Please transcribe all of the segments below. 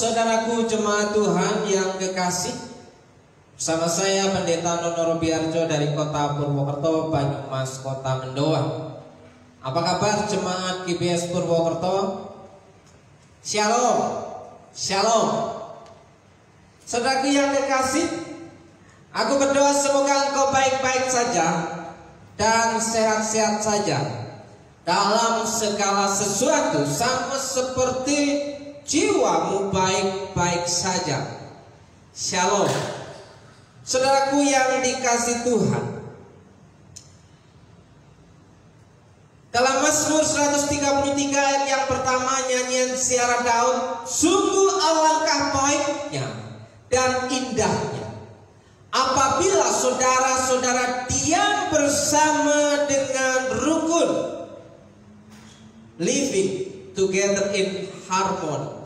Saudaraku jemaat Tuhan yang kekasih, bersama saya Pendeta Nono Robiarjo dari Kota Purwokerto, Banyumas, Kota Mendoan. Apa kabar jemaat GBS Purwokerto? Shalom, shalom. Saudaraku yang kekasih, aku berdoa semoga engkau baik-baik saja dan sehat-sehat saja dalam segala sesuatu, sama seperti jiwamu baik-baik saja. Shalom. Saudaraku yang dikasih Tuhan, dalam Mazmur 133 ayat yang pertama, nyanyian Ziarah Daud, sungguh alangkah baiknya dan indahnya apabila saudara-saudara diam bersama dengan rukun, living together in harmony.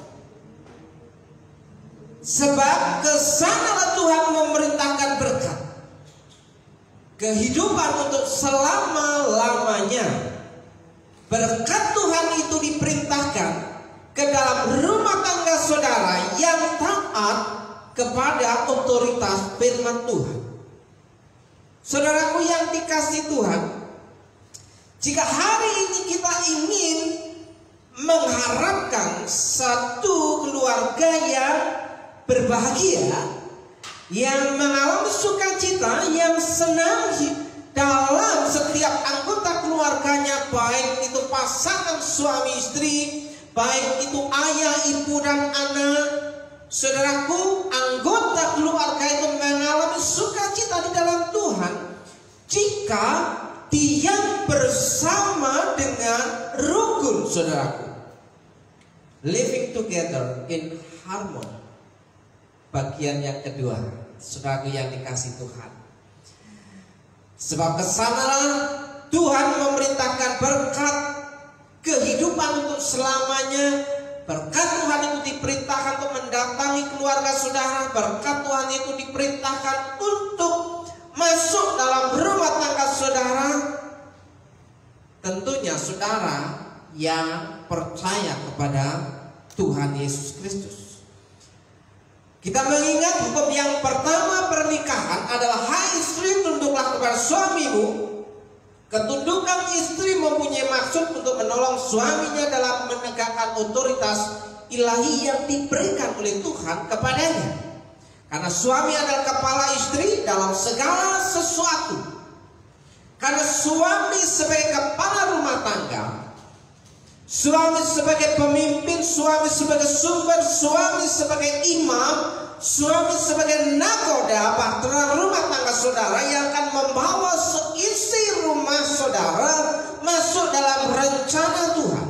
Sebab kesanalah Tuhan memerintahkan berkat, kehidupan untuk selama-lamanya. Berkat Tuhan itu diperintahkan ke dalam rumah tangga saudara yang taat kepada otoritas firman Tuhan. Saudaraku yang dikasih Tuhan, jika hari ini kita ingin mengharapkan satu keluarga yang berbahagia, yang mengalami sukacita, yang senang dalam setiap anggota keluarganya, baik itu pasangan suami istri, baik itu ayah, ibu, dan anak. Saudaraku, anggota keluarga itu mengalami sukacita di dalam Tuhan jika diam bersama dengan rukun, saudaraku. Living together in harmony. Bagian yang kedua, saudaraku yang dikasih Tuhan. Sebab kesanalah Tuhan memerintahkan berkat, kehidupan untuk selamanya. Berkat Tuhan itu diperintahkan untuk mendatangi keluarga saudara. Berkat Tuhan itu diperintahkan untuk masuk dalam rumah tangga saudara. Tentunya saudara yang percaya kepada Tuhan Yesus Kristus. Kita mengingat hukum yang pertama pernikahan adalah, hai istri, tunduklah kepada suamimu. Ketundukan istri mempunyai maksud untuk menolong suaminya dalam menegakkan otoritas ilahi yang diberikan oleh Tuhan kepadanya. Karena suami adalah kepala istri dalam segala sesuatu. Karena suami sebagai kepala rumah tangga, suami sebagai pemimpin, suami sebagai sumber, suami sebagai imam, suami sebagai nakoda bahtera rumah tangga saudara yang akan membawa seisi rumah saudara masuk dalam rencana Tuhan.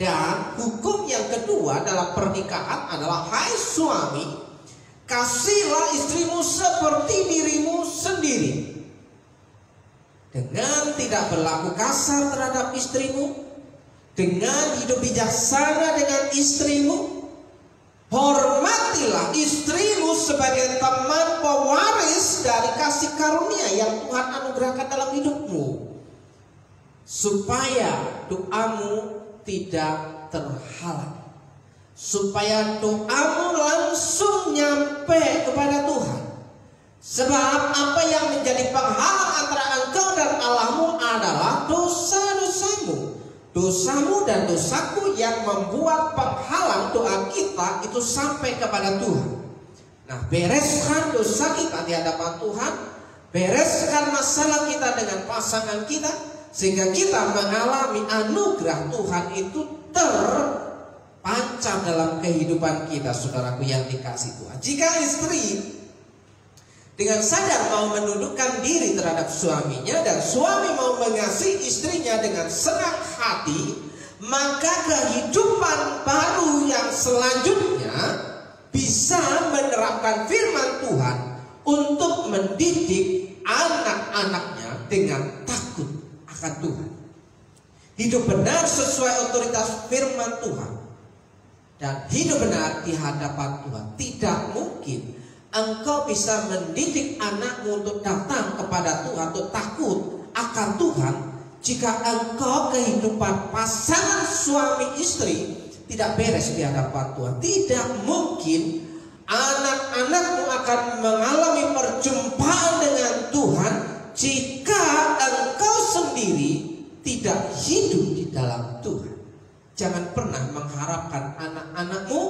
Dan hukum yang kedua dalam pernikahan adalah, hai suami, kasihlah istrimu seperti dirimu sendiri, dengan tidak berlaku kasar terhadap istrimu, dengan hidup bijaksana dengan istrimu. Hormatilah istrimu sebagai teman pewaris dari kasih karunia yang Tuhan anugerahkan dalam hidupmu, supaya doamu tidak terhalang, supaya doamu langsung nyampe kepada Tuhan. Sebab apa yang menjadi penghalang antara engkau dan Allahmu adalah dosa-dosamu. Dosamu dan dosaku yang membuat penghalang doa kita itu sampai kepada Tuhan. Nah, bereskan dosa kita di hadapan Tuhan, bereskan masalah kita dengan pasangan kita, sehingga kita mengalami anugerah Tuhan itu terpancar dalam kehidupan kita, saudaraku yang dikasih Tuhan. Jika istri dengan sadar mau menundukkan diri terhadap suaminya, dan suami mau mengasihi istrinya dengan senang hati, maka kehidupan baru yang selanjutnya bisa menerapkan firman Tuhan untuk mendidik anak-anaknya dengan takut akan Tuhan. Hidup benar sesuai otoritas firman Tuhan, dan hidup benar di hadapan Tuhan. Tidak mungkin engkau bisa mendidik anakmu untuk datang kepada Tuhan, untuk takut akan Tuhan, jika engkau kehidupan pasangan suami istri tidak beres di hadapan Tuhan. Tidak mungkin anak-anakmu akan mengalami perjumpaan dengan Tuhan jika engkau sendiri tidak hidup di dalam Tuhan. Jangan pernah mengharapkan anak-anakmu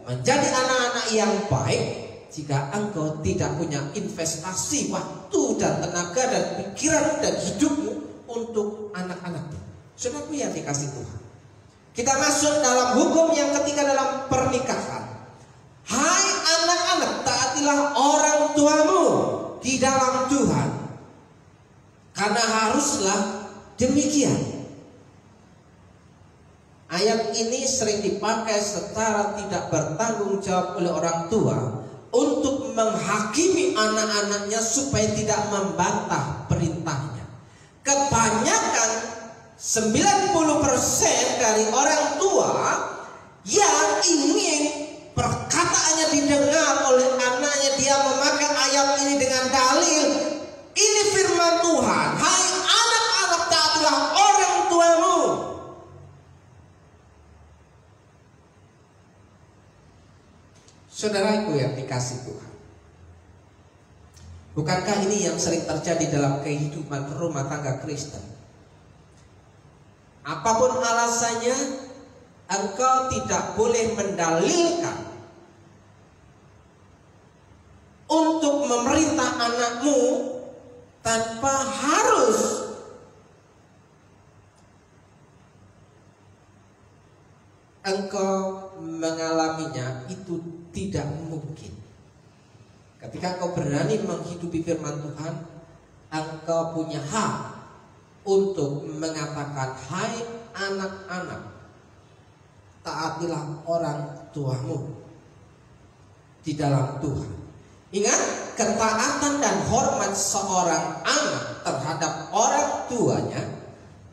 menjadi anak-anak yang baik jika engkau tidak punya investasi waktu dan tenaga dan pikiran dan hidupmu untuk anak-anakmu. Saudaraku yang dikasih Tuhan, kita masuk dalam hukum yang ketiga dalam pernikahan. Hai anak-anak, taatilah orang tuamu di dalam Tuhan, karena haruslah demikian. Ayat ini sering dipakai secara tidak bertanggung jawab oleh orang tua untuk menghakimi anak-anaknya supaya tidak membantah perintahnya. Kebanyakan 90% dari orang tua yang ingin perkataannya didengar oleh anaknya, dia memakai ayat ini dengan dalil, ini firman Tuhan, hai anak-anak, taatilah orang tuamu. Saudaraku yang dikasih Tuhan, bukankah ini yang sering terjadi dalam kehidupan rumah tangga Kristen? Apapun alasannya, engkau tidak boleh mendalilkan untuk memerintah anakmu tanpa harus engkau mengalaminya. Itu tidak mungkin. Ketika engkau berani menghidupi firman Tuhan, engkau punya hak untuk mengatakan, hai anak-anak, taatilah orang tuamu di dalam Tuhan. Ingat, ketaatan dan hormat seorang anak terhadap orang tuanya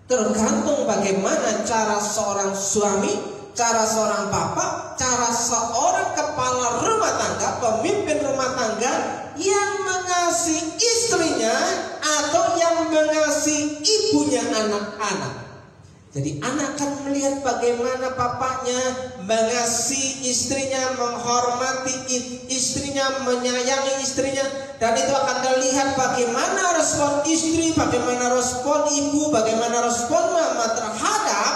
tergantung bagaimana cara seorang suami, cara seorang bapak, cara seorang kepala rumah tangga, pemimpin rumah tangga yang mengasihi istrinya atau yang mengasihi ibunya anak-anak. Jadi anak akan melihat bagaimana bapaknya mengasihi istrinya, menghormati istrinya, menyayangi istrinya. Dan itu akan terlihat bagaimana respon istri, bagaimana respon ibu, bagaimana respon mama terhadap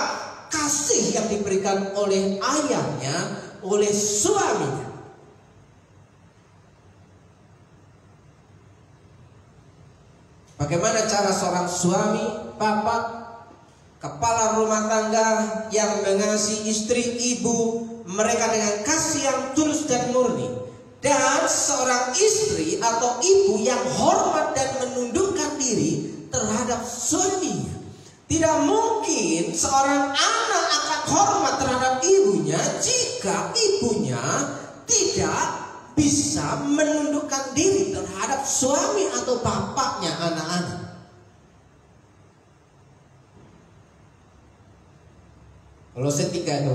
kasih yang diberikan oleh ayahnya, oleh suaminya. Bagaimana cara seorang suami, bapak, kepala rumah tangga yang mengasihi istri, ibu mereka dengan kasih yang tulus dan murni, dan seorang istri atau ibu yang hormat dan menundukkan diri terhadap suaminya. Tidak mungkin seorang anak akan hormat terhadap ibunya jika ibunya tidak bisa menundukkan diri terhadap suami atau bapaknya anak-anak. Kolose 3:20,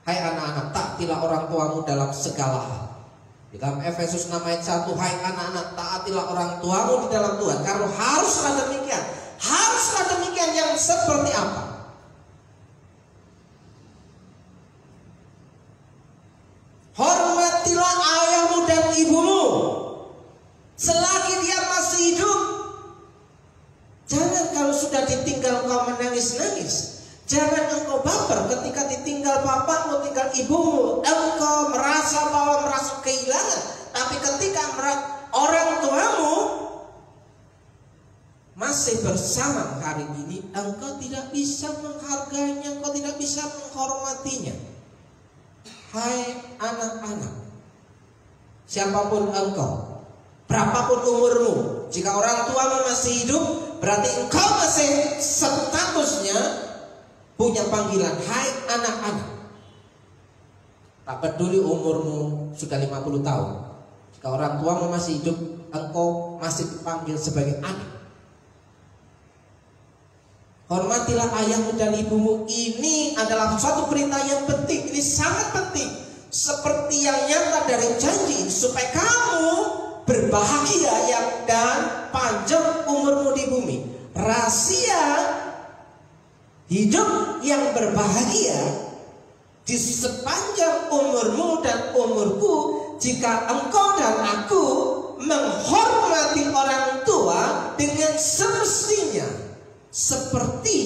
hai anak-anak, taatilah orang tuamu dalam segala hal. Di dalam Efesus 6:1, hai anak-anak, taatilah orang tuamu di dalam Tuhan. Karena haruslah demikian. Haruslah demikian yang seperti apa? Hormatilah ayahmu dan ibumu selagi dia masih hidup. Jangan kalau sudah ditinggal kau menangis-nangis. Jangan engkau baper ketika ditinggal bapakmu, tinggal ibumu. Engkau merasa kehilangan. Tapi ketika orang tuamu masih bersama hari ini, engkau tidak bisa menghargainya, engkau tidak bisa menghormatinya. Hai anak-anak, siapapun engkau, berapapun umurmu, jika orang tuamu masih hidup, berarti engkau masih statusnya punya panggilan, hai anak-anak. Tak peduli umurmu sudah 50 tahun, jika orang tuamu masih hidup, engkau masih dipanggil sebagai anak. Hormatilah ayahmu dan ibumu. Ini adalah suatu perintah yang penting. Ini sangat penting. Seperti yang nyata dari janji, supaya kamu berbahagia dan panjang umurmu di bumi. Rahasia hidup yang berbahagia di sepanjang umurmu dan umurku jika engkau dan aku menghormati orang tua dengan semestinya seperti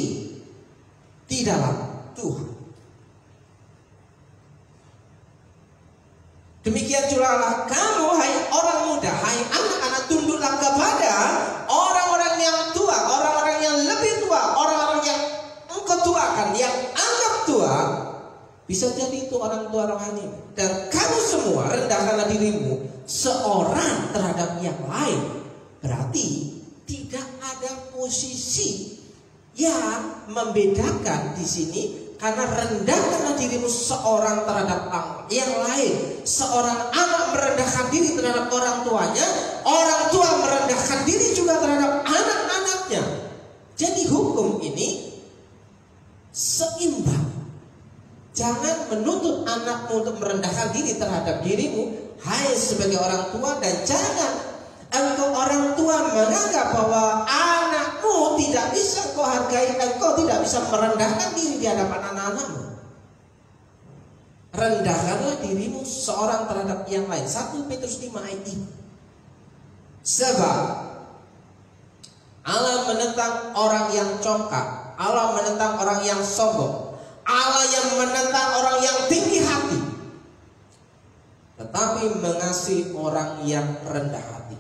di dalam Tuhan. Demikian jugalah kamu, hai orang muda, hai anak-anak, tunduklah kepada orang-orang yang tua, orang-orang yang lebih tua, orang-orang yang engkau tuakan, yang anggap tua. Bisa jadi itu orang tua rohani. Dan kamu semua rendahkanlah dirimu seorang terhadap yang lain. Berarti tidak ada posisi yang membedakan di sini. Karena rendahkanlah dirimu seorang terhadap yang lain. Seorang anak merendahkan diri terhadap orang tuanya, orang tua merendahkan diri juga terhadap anak-anaknya. Jadi hukum ini seimbang. Jangan menuntut anakmu untuk merendahkan diri terhadap dirimu, hai sebagai orang tua, dan jangan engkau orang tua menganggap bahwa anakmu tidak bisa kau hargai, engkau tidak bisa merendahkan diri di hadapan anak-anakmu. Rendahkanlah dirimu seorang terhadap yang lain. 1 Petrus 5 ayat 5. Sebab Allah menentang orang yang congkak, Allah menentang orang yang sombong, Allah yang menentang orang yang tinggi hati, tetapi mengasihi orang yang rendah hati.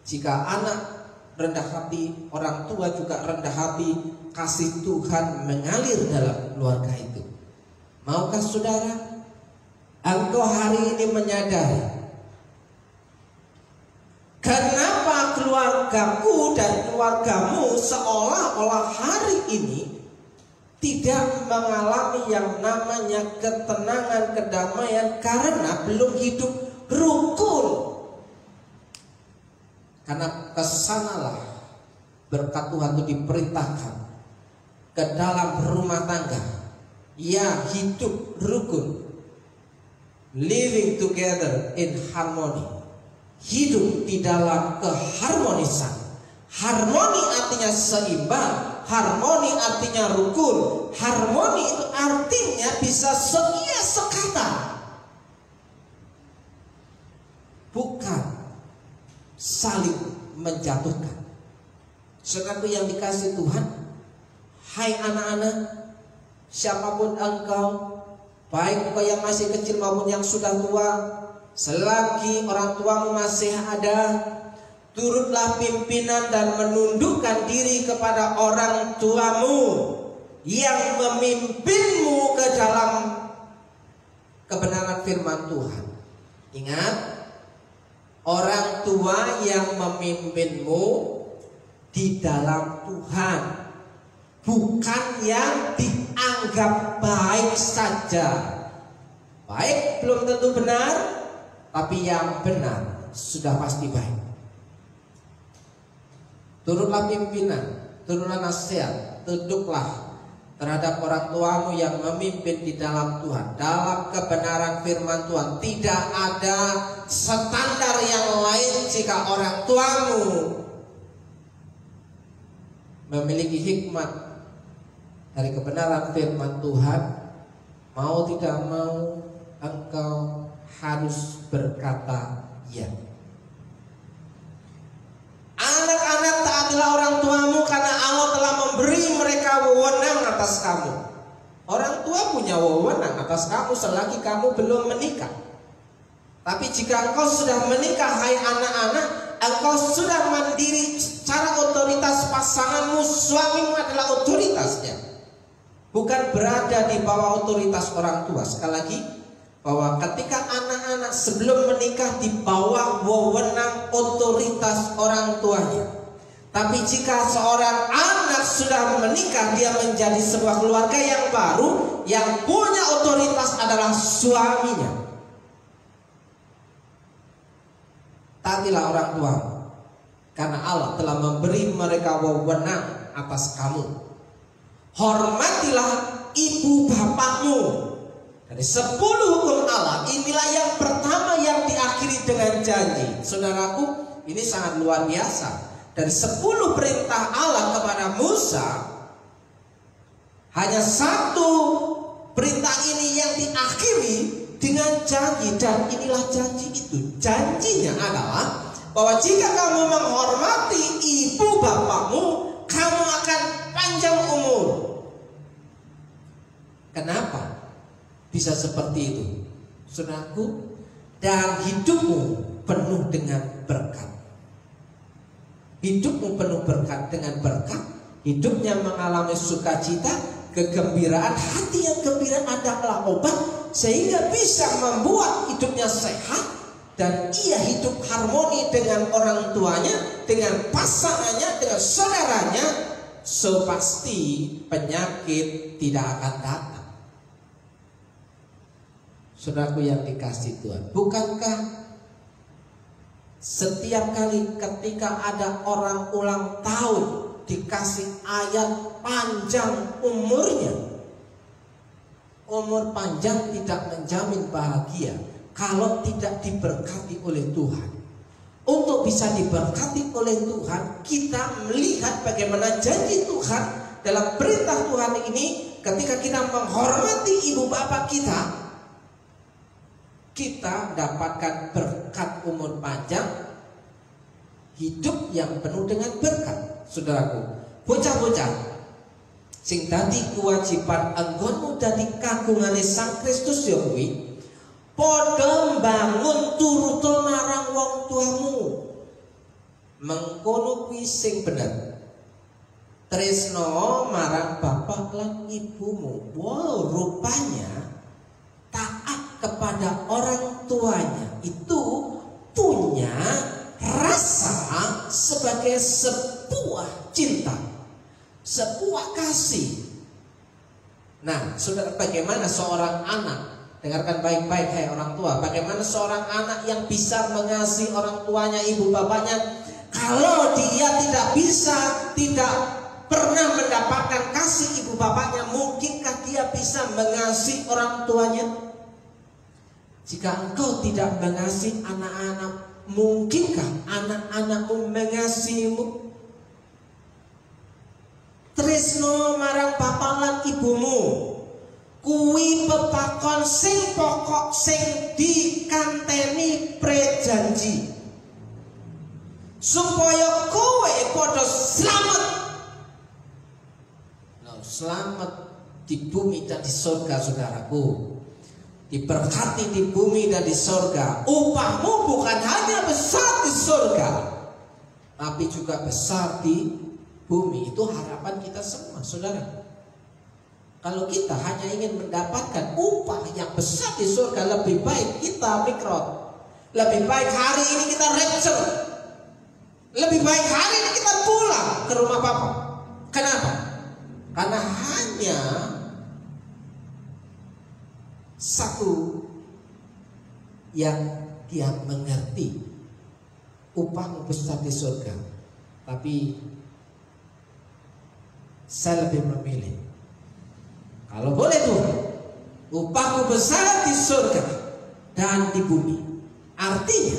Jika anak rendah hati, orang tua juga rendah hati, kasih Tuhan mengalir dalam keluarga itu. Maukah saudara, engkau hari ini menyadari kenapa keluargaku dan keluargamu seolah-olah hari ini tidak mengalami yang namanya ketenangan, kedamaian, karena belum hidup rukun. Karena kesanalah berkat Tuhan itu diperintahkan ke dalam rumah tangga, ya hidup rukun, living together in harmony, hidup di dalam keharmonisan. Harmoni artinya seimbang, harmoni artinya rukun, harmoni itu artinya bisa seia sekata, bukan saling menjatuhkan. Saudaraku yang dikasih Tuhan, hai anak-anak, siapapun engkau, baik engkau yang masih kecil maupun yang sudah tua, selagi orang tuamu masih ada, turutlah pimpinan dan menundukkan diri kepada orang tuamu yang memimpinmu ke dalam kebenaran firman Tuhan. Ingat, orang tua yang memimpinmu di dalam Tuhan, bukan yang dianggap baik saja. Baik belum tentu benar, tapi yang benar sudah pasti baik. Turutlah pimpinan, turutlah nasihat, tunduklah terhadap orang tuamu yang memimpin di dalam Tuhan, dalam kebenaran firman Tuhan. Tidak ada standar yang lain jika orang tuamu memiliki hikmat dari kebenaran firman Tuhan, mau tidak mau engkau harus berkata ya. Anak-anak, taatilah orang tuamu karena Allah telah memberi mereka wewenang atas kamu. Orang tua punya wewenang atas kamu selagi kamu belum menikah. Tapi jika engkau sudah menikah, hai anak-anak, engkau sudah mandiri secara otoritas. Pasanganmu, suamimu adalah otoritasnya, bukan berada di bawah otoritas orang tua. Sekali lagi, bahwa ketika anak-anak sebelum menikah di bawah wewenang otoritas orang tuanya. Tapi jika seorang anak sudah menikah, dia menjadi sebuah keluarga yang baru, yang punya otoritas adalah suaminya. Taatilah orang tua, karena Allah telah memberi mereka wewenang atas kamu. Hormatilah ibu bapakmu. Dari 10 hukum Allah, inilah yang pertama yang diakhiri dengan janji. Saudaraku, ini sangat luar biasa. Dari 10 perintah Allah kepada Musa, Hanya satu perintah ini yang diakhiri dengan janji, dan inilah janji itu. Janjinya adalah bahwa jika kamu menghormati ibu bapakmu, kamu akan panjang umur. Kenapa bisa seperti itu, saudaraku? Dan hidupmu penuh dengan berkat. Hidupmu penuh berkat dengan berkat. Hidupnya mengalami sukacita, kegembiraan. Hati yang gembira adalah obat, sehingga bisa membuat hidupnya sehat. Dan ia hidup harmoni dengan orang tuanya, dengan pasangannya, dengan saudaranya. So pasti penyakit tidak akan datang. Saudaraku yang dikasihi Tuhan, bukankah setiap kali ketika ada orang ulang tahun dikasih ayat panjang umurnya? Umur panjang tidak menjamin bahagia kalau tidak diberkati oleh Tuhan. Untuk bisa diberkati oleh Tuhan, kita melihat bagaimana janji Tuhan dalam perintah Tuhan ini. Ketika kita menghormati ibu bapak kita, kita dapatkan berkat umur panjang, hidup yang penuh dengan berkat. Saudaraku, bocah-bocah sing dadi kewajiban anggonmu dadi kagungane Sang Kristus ya kuwi padha mbangun turuta marang wong tuamu. Mengkono kuwi sing bener. Tresno marang bapak lan ibumu. Wow, rupanya taat kepada orang tuanya itu punya rasa sebagai sebuah cinta, sebuah kasih. Nah, saudara, bagaimana seorang anak, dengarkan baik-baik hai orang tua, bagaimana seorang anak yang bisa mengasihi orang tuanya, ibu bapaknya, kalau dia tidak bisa, tidak pernah mendapatkan kasih ibu bapaknya, mungkinkah dia bisa mengasihi orang tuanya? Jika engkau tidak mengasihi anak-anak, mungkinkah anak-anakmu mengasihimu? Tresno marang bapak lan ibumu kuwi pepakon sing pokok sing dikanteni prejanji, supaya kowe padha slamet. Nah, selamat di bumi dan di surga, saudaraku. Diberkati di bumi dan di surga. Upahmu bukan hanya besar di surga, tapi juga besar di bumi. Itu harapan kita semua, saudara. Kalau kita hanya ingin mendapatkan upah yang besar di surga, lebih baik kita mikrot. Lebih baik hari ini kita rapture. Lebih baik hari ini kita pulang ke rumah Bapa. Kenapa? Karena hanya satu yang dia mengerti, upahmu besar di surga. Tapi saya lebih memilih, kalau boleh Tuhan, upahmu besar di surga dan di bumi. Artinya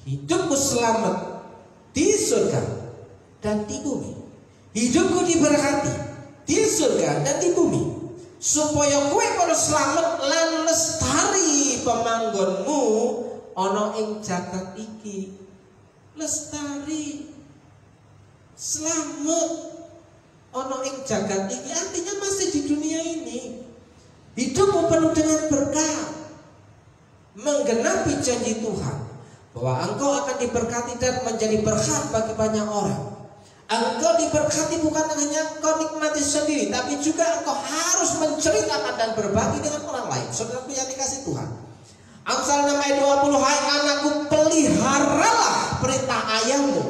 hidupku selamat di surga dan di bumi. Hidupku diberkati di surga dan di bumi, supaya kowe padha slamet lan lestari pemanggonmu ana ing jagat iki. Lestari, slamet ana ing jagat iki artinya masih di dunia ini. Hidupmu penuh dengan berkat, menggenapi janji Tuhan bahwa engkau akan diberkati dan menjadi berkat bagi banyak orang. Engkau diberkati bukan hanya engkau nikmati sendiri, tapi juga engkau harus menceritakan dan berbagi dengan orang lain. Saudaraku yang dikasihi Tuhan, Amsal 6 ayat 20, hai anakku, peliharalah perintah ayahmu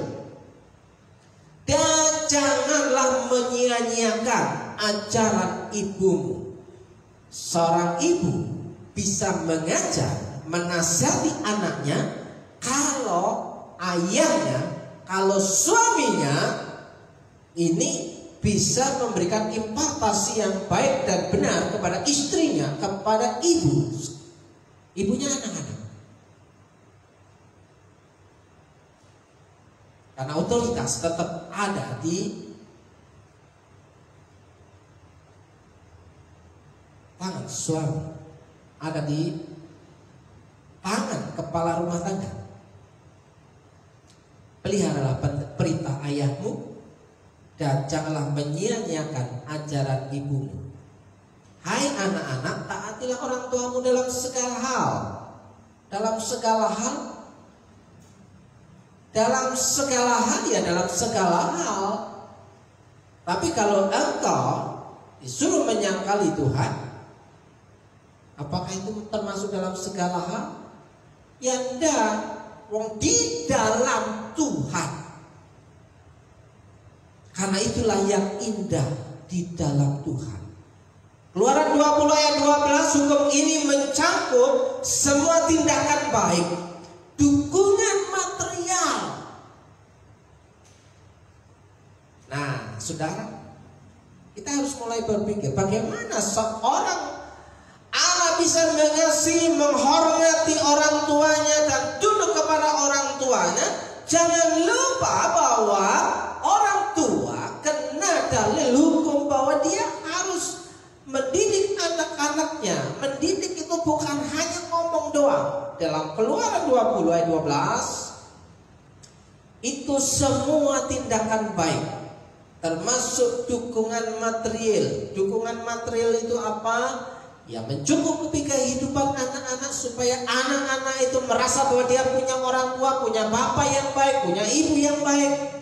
dan janganlah menyia-nyiakan ajaran ibumu. Seorang ibu bisa mengajar, menasihati anaknya kalau ayahnya, kalau suaminya ini bisa memberikan impartasi yang baik dan benar kepada istrinya, kepada ibunya anak-anak. Karena otoritas tetap ada di tangan suami, ada di tangan kepala rumah tangga. Peliharalah perintah ayahmu dan janganlah menyia-nyiakan ajaran ibumu. Hai anak-anak, taatilah orang tuamu dalam segala hal. Dalam segala hal. Dalam segala hal ya dalam segala hal. Tapi kalau engkau disuruh menyangkali Tuhan, apakah itu termasuk dalam segala hal? Ya enggak. Wong di dalam Tuhan. Karena itulah yang indah di dalam Tuhan. Keluaran 20 ayat 12, hukum ini mencakup semua tindakan baik, dukungan material. Nah, saudara, kita harus mulai berpikir bagaimana seorang anak bisa mengasihi, menghormati orang tuanya dan tunduk kepada orang tuanya. Jangan lupa bahwa orang tua kena dalil hukum bahwa dia harus mendidik anak-anaknya. Mendidik itu bukan hanya ngomong doang. Dalam Keluaran 20 ayat 12, itu semua tindakan baik, termasuk dukungan material. Dukungan material itu apa? Ya mencukupi kehidupan anak-anak supaya anak-anak itu merasa bahwa dia punya orang tua, punya bapak yang baik, punya ibu yang baik.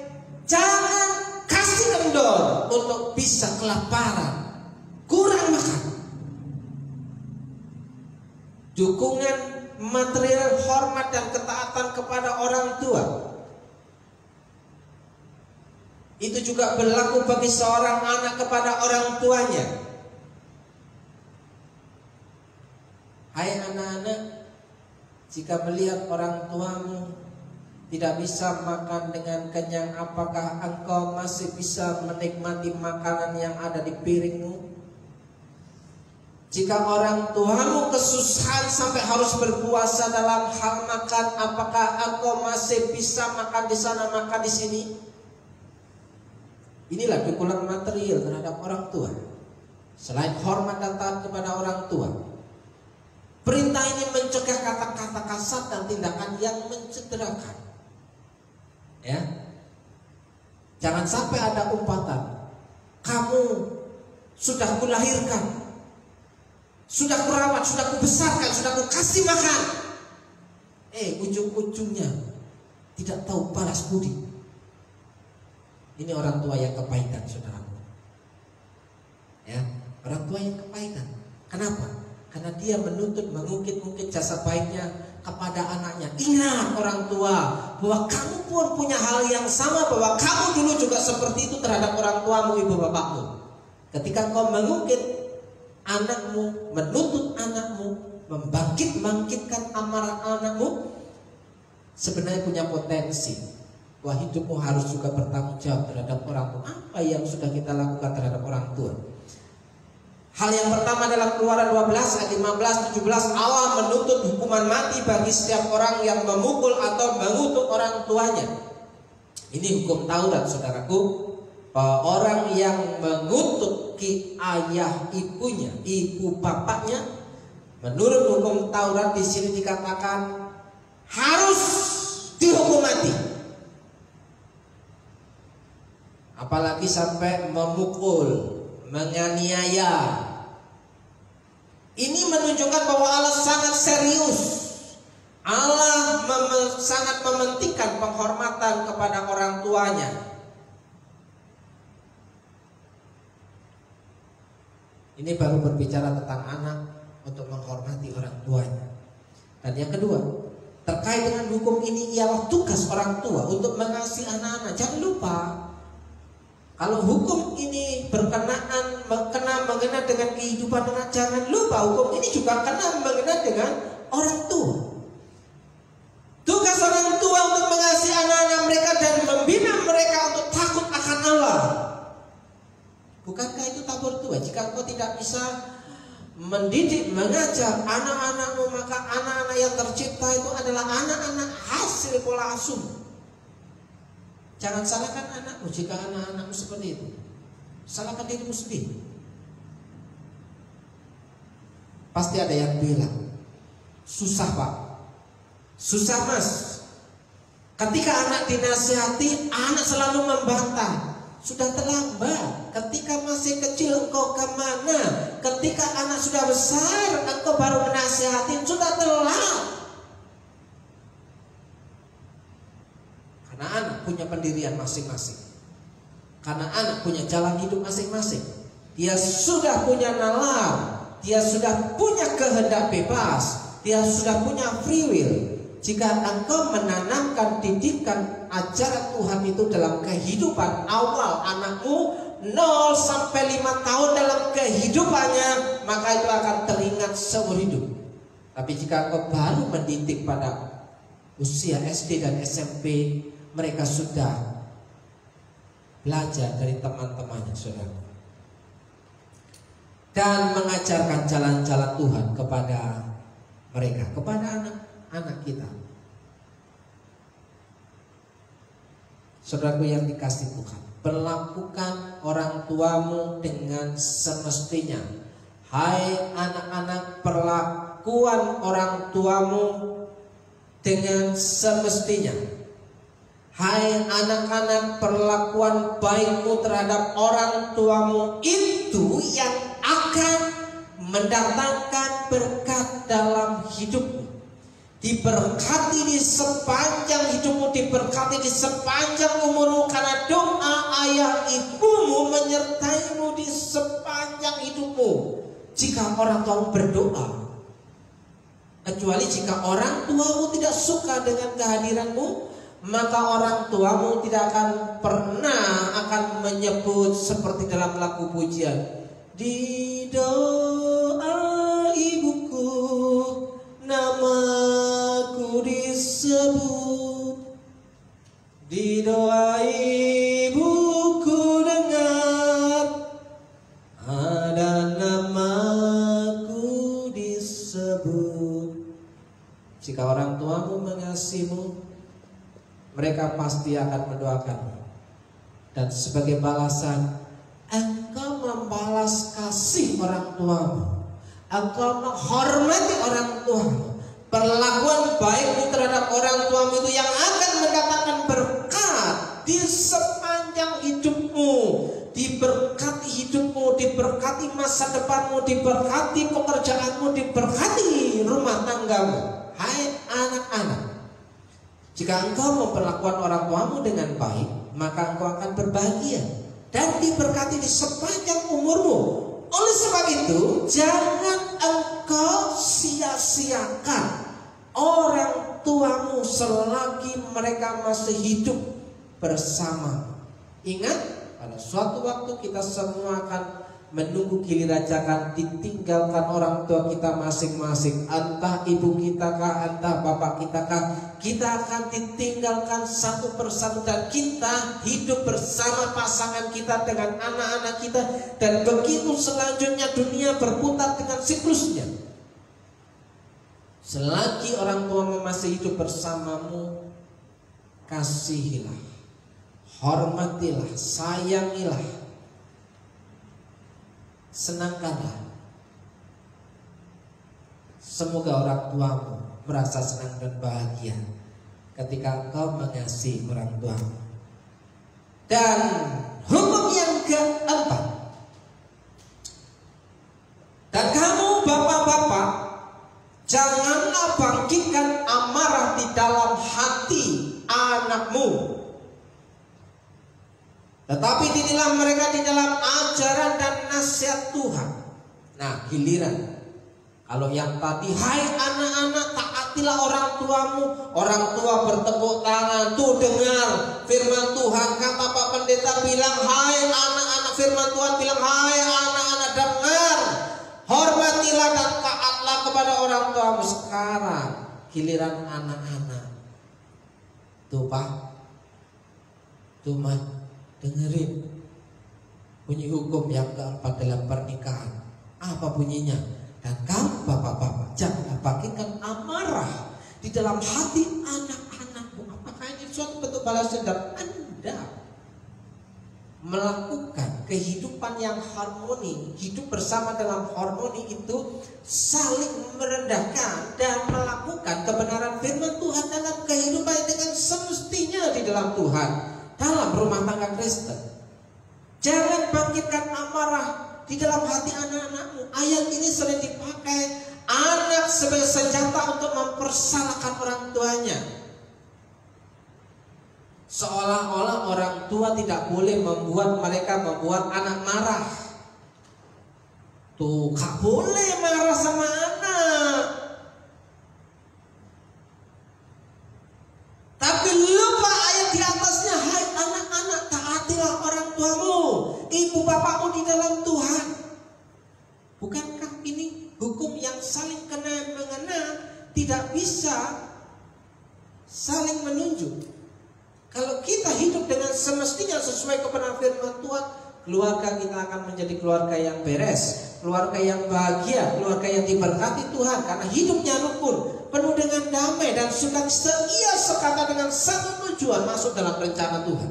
Jangan kasih kendor untuk bisa kelaparan, kurang makan. Dukungan material, hormat dan ketaatan kepada orang tua itu juga berlaku bagi seorang anak kepada orang tuanya. Hai anak-anak, jika melihat orang tuamu tidak bisa makan dengan kenyang, apakah engkau masih bisa menikmati makanan yang ada di piringmu? Jika orang tuamu kesusahan sampai harus berpuasa dalam hal makan, apakah engkau masih bisa makan di sana, makan di sini? Inilah dukungan material terhadap orang tua. Selain hormat dan taat kepada orang tua, perintah ini mencegah kata-kata kasar dan tindakan yang mencederakan. Ya, jangan sampai ada umpatan, kamu sudah kulahirkan, sudah kurawat, sudah kubesarkan, sudah kukasih makan. Ujung-ujungnya tidak tahu balas budi. Ini orang tua yang kepahitan, saudaraku. Ya, orang tua yang kepahitan. Kenapa? Karena dia menuntut, mengungkit-ungkit jasa baiknya kepada anaknya. Ingat orang tua, bahwa kamu pun punya hal yang sama, bahwa kamu dulu juga seperti itu terhadap orang tuamu, ibu bapakmu. Ketika kau mengungkit anakmu, menuntut anakmu, membangkitkan amarah anakmu, sebenarnya punya potensi bahwa hidupmu harus juga bertanggung jawab terhadap orang tua. Apa yang sudah kita lakukan terhadap orang tua? Hal yang pertama dalam Keluaran 12 ayat 15-17, Allah menuntut hukuman mati bagi setiap orang yang memukul atau mengutuk orang tuanya. Ini hukum Taurat, saudaraku, bahwa orang yang mengutuki ayah ibunya, ibu bapaknya, menurut hukum Taurat di sini dikatakan harus dihukum mati. Apalagi sampai memukul, menganiaya. Ini menunjukkan bahwa Allah sangat serius. Allah sangat mementingkan penghormatan kepada orang tuanya. Ini baru berbicara tentang anak untuk menghormati orang tuanya. Dan yang kedua, terkait dengan hukum ini ialah tugas orang tua untuk mengasihi anak-anak. Jangan lupa, kalau hukum ini mengena dengan kehidupan anak, jangan lupa hukum ini juga mengena dengan orang tua. Tugas orang tua untuk mengasihi anak-anak mereka dan membina mereka untuk takut akan Allah. Bukankah itu tabur tua? Jika engkau tidak bisa mendidik, mengajar anak-anakmu, maka anak-anak yang tercipta itu adalah anak-anak hasil pola asuh. Jangan salahkan anakmu jika anak-anakmu seperti itu. Salahkan dirimu sendiri. Pasti ada yang bilang, susah Pak, susah Mas. Ketika anak dinasihati, anak selalu membantah. Sudah terlambat. Ketika masih kecil engkau kemana? Ketika anak sudah besar, engkau baru menasihati, sudah telat. Karena anak punya pendirian masing-masing. Karena anak punya jalan hidup masing-masing. Dia sudah punya nalar. Dia sudah punya kehendak bebas. Dia sudah punya free will. Jika engkau menanamkan didikan ajaran Tuhan itu dalam kehidupan awal anakmu 0 sampai 5 tahun dalam kehidupannya, maka itu akan teringat seumur hidup. Tapi jika engkau baru mendidik pada usia SD dan SMP, mereka sudah belajar dari teman-temannya, saudara, dan mengajarkan jalan-jalan Tuhan kepada mereka, kepada anak-anak kita. Saudaraku yang dikasih Tuhan, perlakukan orang tuamu dengan semestinya. Hai anak-anak, perlakuan orang tuamu dengan semestinya. Hai anak-anak, perlakuan baikmu terhadap orang tuamu itu yang akan mendatangkan berkat dalam hidupmu. Diberkati di sepanjang hidupmu, diberkati di sepanjang umurmu, karena doa ayah ibumu menyertaimu di sepanjang hidupmu. Jika orang tuamu berdoa, kecuali jika orang tuamu tidak suka dengan kehadiranmu, maka orang tuamu tidak akan pernah akan menyebut seperti dalam lagu pujian, di doa ibuku namaku disebut, di doa ibuku dengar ada namaku disebut. Jika orang tuamu mengasihimu, mereka pasti akan mendoakanmu, dan sebagai balasan engkau membalas kasih orang tuamu. Engkau menghormati orang tuamu. Perlakuan baikmu terhadap orang tuamu itu yang akan mendapatkan berkat di sepanjang hidupmu. Diberkati hidupmu, diberkati masa depanmu, diberkati pekerjaanmu, diberkati rumah tanggamu. Hai anak-anak, jika engkau memperlakukan orang tuamu dengan baik, maka engkau akan berbahagia dan diberkati di sepanjang umurmu. Oleh sebab itu, jangan engkau sia-siakan orang tuamu selagi mereka masih hidup bersama. Ingat, pada suatu waktu kita semua akan menunggu giliran akan ditinggalkan orang tua kita masing-masing. Entah ibu kita kah, entah bapak kita kah, kita akan ditinggalkan satu persatu, dan kita hidup bersama pasangan kita dengan anak-anak kita. Dan begitu selanjutnya dunia berputar dengan siklusnya. Selagi orang tua masih hidup bersamamu, kasihilah, hormatilah, sayangilah, senangkanlah. Semoga orang tuamu merasa senang dan bahagia ketika engkau mengasihi orang tuamu. Dan hukum yang keempat, dan kamu bapak-bapak, janganlah bangkitkan amarah di dalam hati anakmu, tetapi didiklah mereka di dalam ajaran dan nasihat Tuhan. Nah, giliran kalau yang tadi, hai anak-anak, taatilah orang tuamu. Orang tua bertepuk tangan, tuh dengar firman Tuhan. Kata Pak Pendeta bilang, hai anak-anak, firman Tuhan bilang, hai anak-anak, dengar, hormatilah dan taatlah kepada orang tuamu. Sekarang giliran anak-anak. Tuh Pak, tuh Mah, dengerin bunyi hukum yang keempat dalam pernikahan. Apa bunyinya? Dan kamu bapak-bapak, janganlah bangkitkan amarah di dalam hati anak-anakmu. Apakah ini suatu bentuk balas dendam Anda? melakukan kehidupan yang harmoni, hidup bersama dalam harmoni itu saling merendahkan dan melakukan kebenaran firman Tuhan dalam kehidupan dengan semestinya di dalam Tuhan, dalam rumah tangga Kristen. Jangan bangkitkan amarah di dalam hati anak-anakmu. Ayat ini sering dipakai anak sebagai senjata untuk mempersalahkan orang tuanya. Seolah-olah orang tua tidak boleh membuat anak marah. Tuh, gak boleh marah sama anak. Tapi lupa ayat di atasnya, hai anak-anak, taatilah orang tuamu, ibu bapakmu di dalam Tuhan. Bukankah ini hukum yang saling kena-mengena, tidak bisa saling menunjuk? Kalau kita hidup dengan semestinya sesuai kebenaran firman Tuhan, keluarga kita akan menjadi keluarga yang beres, keluarga yang bahagia, keluarga yang diberkati Tuhan, karena hidupnya rukun, penuh dengan damai dan sukacita sekata dengan satu tujuan, masuk dalam rencana Tuhan.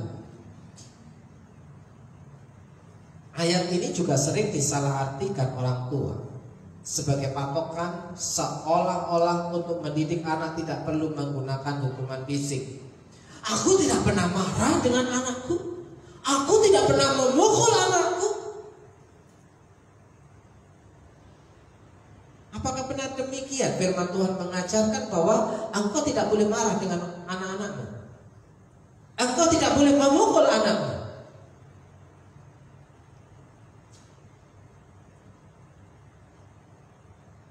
Ayat ini juga sering disalahartikan orang tua sebagai patokan, seolah-olah untuk mendidik anak tidak perlu menggunakan hukuman fisik. Aku tidak pernah marah dengan anakku. Aku tidak pernah memukul anakku. Apakah benar demikian? Firman Tuhan mengajarkan bahwa engkau tidak boleh marah dengan anak-anakmu. Engkau tidak boleh memukul anakmu.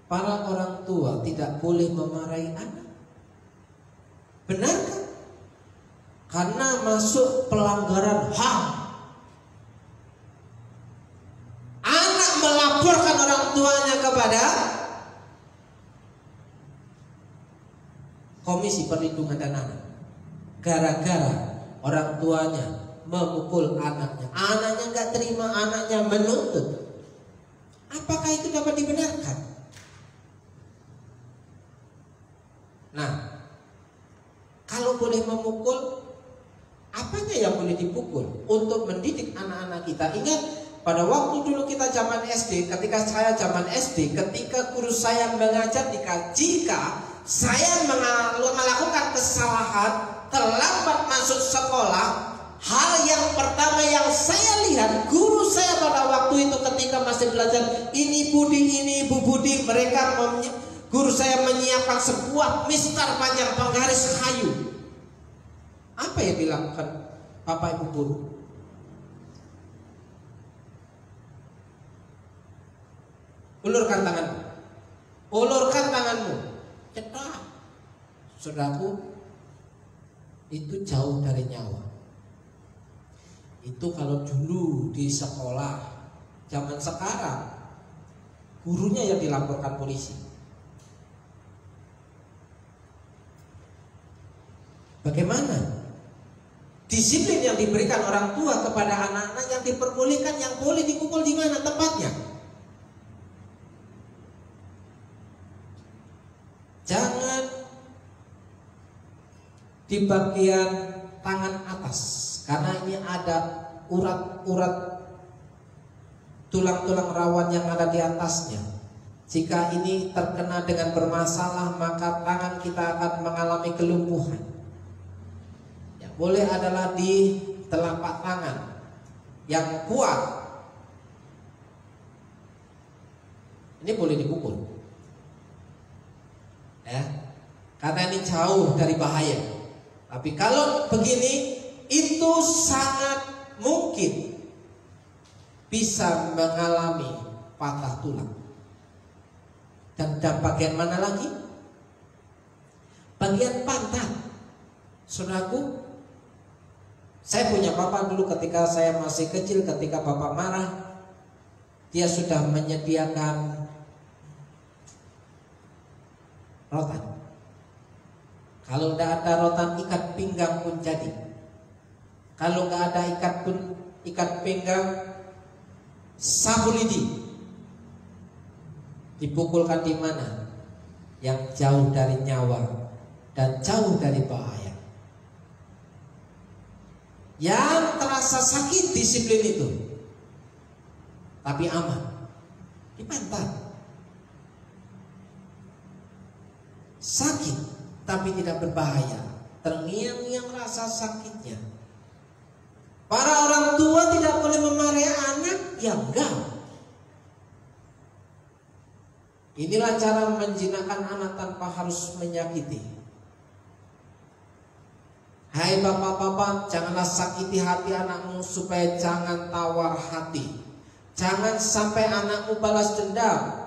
Para orang tua tidak boleh memarahi anak. Benarkah? Karena masuk pelanggaran HAM. Anak melaporkan orang tuanya kepada Komisi Perlindungan Anak. Gara-gara orang tuanya memukul anaknya. Anaknya gak terima, anaknya menuntut. Apakah itu dapat dibenarkan? Nah, kalau boleh memukul, apanya yang boleh dipukul untuk mendidik anak-anak kita? Ingat, pada waktu dulu kita zaman SD, ketika saya zaman SD, ketika guru saya mengajar, jika saya melakukan kesalahan, terlambat masuk sekolah, hal yang pertama yang saya lihat, guru saya pada waktu itu ketika masih belajar, ini Budi, ini Ibu Budi, guru saya menyiapkan sebuah mistar panjang penggaris kayu. Apa yang dilakukan Bapak Ibu guru? Ulurkan tanganmu. Ulurkan tanganmu. Cetak. Saudaraku, itu jauh dari nyawa. Itu kalau dulu di sekolah, zaman sekarang gurunya yang dilaporkan polisi. Bagaimana disiplin yang diberikan orang tua kepada anak-anak yang diperbolehkan, yang boleh dipukul di mana tempatnya? Jangan di bagian tangan atas, karena ini ada urat-urat tulang-tulang rawan yang ada di atasnya. Jika ini terkena dengan bermasalah, maka tangan kita akan mengalami kelumpuhan. Boleh adalah di telapak tangan yang kuat. Ini boleh dipukul, ya, karena ini jauh dari bahaya. Tapi kalau begini, itu sangat mungkin bisa mengalami patah tulang. Dan bagian mana lagi? Bagian pantat. Saudaraku, saya punya papa dulu ketika saya masih kecil, ketika papa marah, dia sudah menyediakan rotan. Kalau tidak ada rotan, ikat pinggang pun jadi. Kalau nggak ada ikat pinggang, sapu lidi. Dipukulkan di mana? Yang jauh dari nyawa dan jauh dari bahaya. Yang terasa rasa sakit disiplin itu, tapi aman, dipantat. Sakit tapi tidak berbahaya, terngiang-ngiang rasa sakitnya. Para orang tua tidak boleh memarahi anak, ya enggak. Inilah cara menjinakkan anak tanpa harus menyakiti. Hai bapak-bapak, janganlah sakiti hati anakmu supaya jangan tawar hati. Jangan sampai anakmu balas dendam.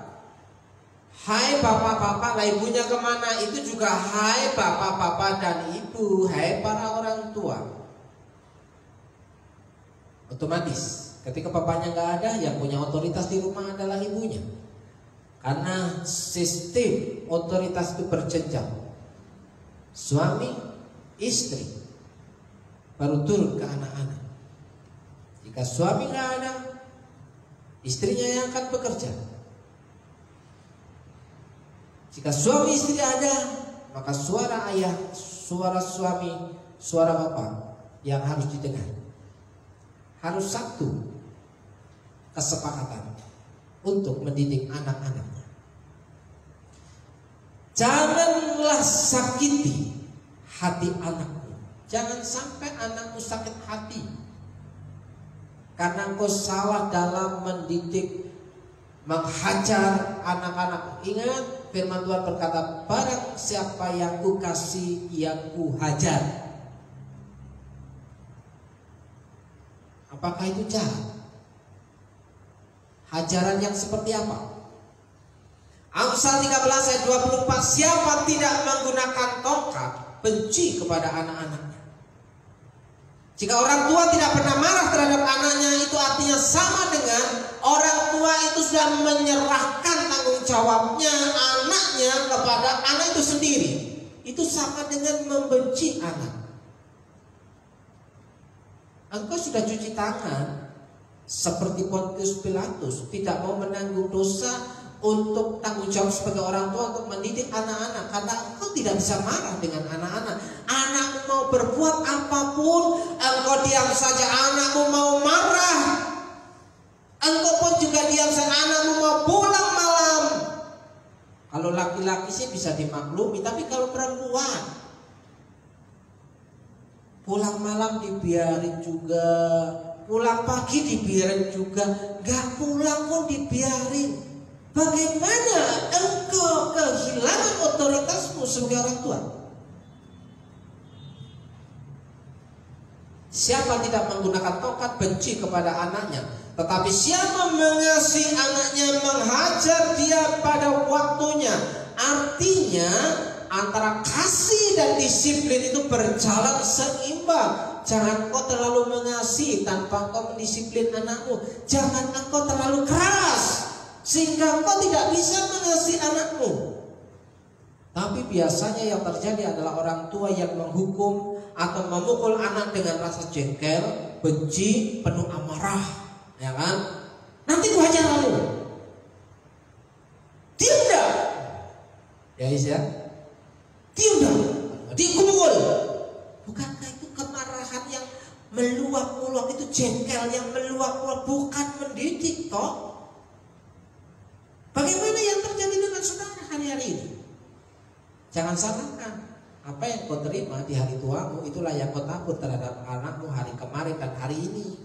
Hai bapak-bapak, lah ibunya kemana? Itu juga hai bapak-bapak dan ibu, hai para orang tua. Otomatis ketika bapaknya nggak ada, yang punya otoritas di rumah adalah ibunya. Karena sistem otoritas itu berjenjang. Suami, istri, baru turun ke anak-anak. Jika suami nggak ada, istrinya yang akan bekerja. Jika suami istri ada, maka suara ayah, suara suami, suara bapak yang harus didengar. Harus satu kesepakatan untuk mendidik anak-anaknya. Janganlah sakiti hati anakmu. Jangan sampai anakmu sakit hati karena engkau salah dalam mendidik, menghajar anak-anak. Ingat, firman Tuhan berkata, barang siapa yang kukasih, yang kuhajar. Apakah itu jahat? Hajaran yang seperti apa? Amsal 13 ayat 24, siapa tidak menggunakan tongkat, benci kepada anak-anaknya. Jika orang tua tidak pernah marah terhadap anaknya, itu artinya sama dengan orang tua itu sudah menyerahkan tanggung jawabnya anaknya kepada anak itu sendiri. Itu sama dengan membenci anak. Engkau sudah cuci tangan seperti Pontius Pilatus, tidak mau menanggung dosa untuk tanggung jawab sebagai orang tua untuk mendidik anak-anak, karena engkau tidak bisa marah dengan anak-anak. Anakmu mau berbuat apapun, engkau diam saja. Anakmu mau marah, engkau pun juga diam saja. Anakmu mau pulang malam. Kalau laki-laki sih bisa dimaklumi, tapi kalau perempuan pulang malam dibiarin juga, pulang pagi dibiarin juga, gak pulang pun dibiarin. Bagaimana engkau kehilangan otoritasmu sebagai orang tua? Siapa tidak menggunakan tongkat benci kepada anaknya, tetapi siapa mengasihi anaknya, menghajar dia pada waktunya. Artinya antara kasih dan disiplin itu berjalan seimbang. Jangan kau terlalu mengasihi tanpa kau mendisiplin anakmu. Jangan engkau terlalu keras sehingga engkau tidak bisa mengasihi anakmu. Tapi biasanya yang terjadi adalah orang tua yang menghukum atau memukul anak dengan rasa jengkel, benci, penuh amarah, ya kan? Nanti ku hajar kamu. Diam dah. Ya ya. Diam dah. Dikukul. Bukankah itu kemarahan yang meluap-luap, itu jengkel yang meluap-luap, bukan mendidik toh? Bagaimana yang terjadi dengan saudara hari-hari ini? Jangan salahkan. Apa yang kau terima di hari tuamu, itulah yang kau tabur terhadap anakmu hari kemarin dan hari ini.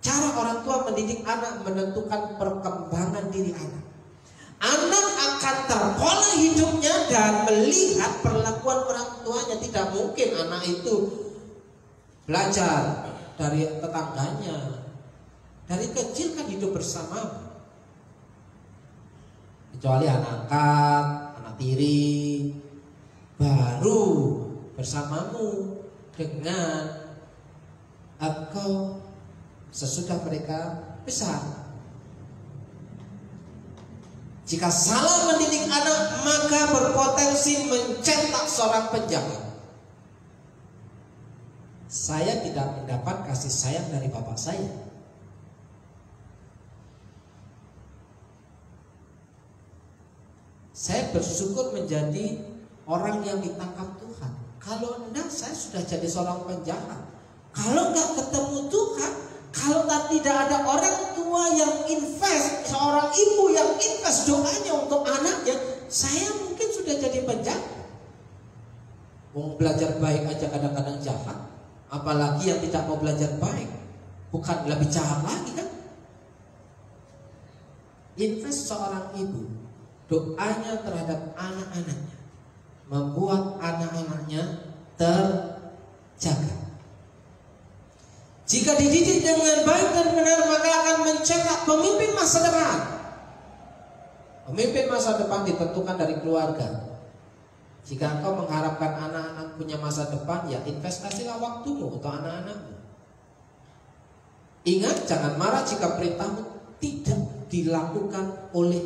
Cara orang tua mendidik anak menentukan perkembangan diri anak. Anak akan terpola hidupnya dan melihat perlakuan orang tuanya. Tidak mungkin anak itu belajar dari tetangganya. Dari kecil kan hidup bersama. Kecuali anak angkat, anak tiri, baru bersamamu dengan engkau sesudah mereka besar. Jika salah mendidik anak, maka berpotensi mencetak seorang penjahat. Saya tidak mendapat kasih sayang dari bapak saya. Saya bersyukur menjadi orang yang ditangkap Tuhan. Kalau enggak, saya sudah jadi seorang penjahat. Kalau nggak ketemu Tuhan, kalau tidak ada orang tua yang invest, seorang ibu yang invest doanya untuk anaknya, saya mungkin sudah jadi penjahat. Mau belajar baik aja kadang-kadang jahat, apalagi yang tidak mau belajar baik, bukan lebih jahat lagi kan? Invest seorang ibu doanya terhadap anak-anaknya membuat anak-anaknya terjaga. Jika dididik dengan baik dan benar, maka akan mencetak pemimpin masa depan. Pemimpin masa depan ditentukan dari keluarga. Jika engkau mengharapkan anak-anak punya masa depan, ya investasilah waktumu untuk anak-anakmu. Ingat, jangan marah jika perintahmu tidak dilakukan oleh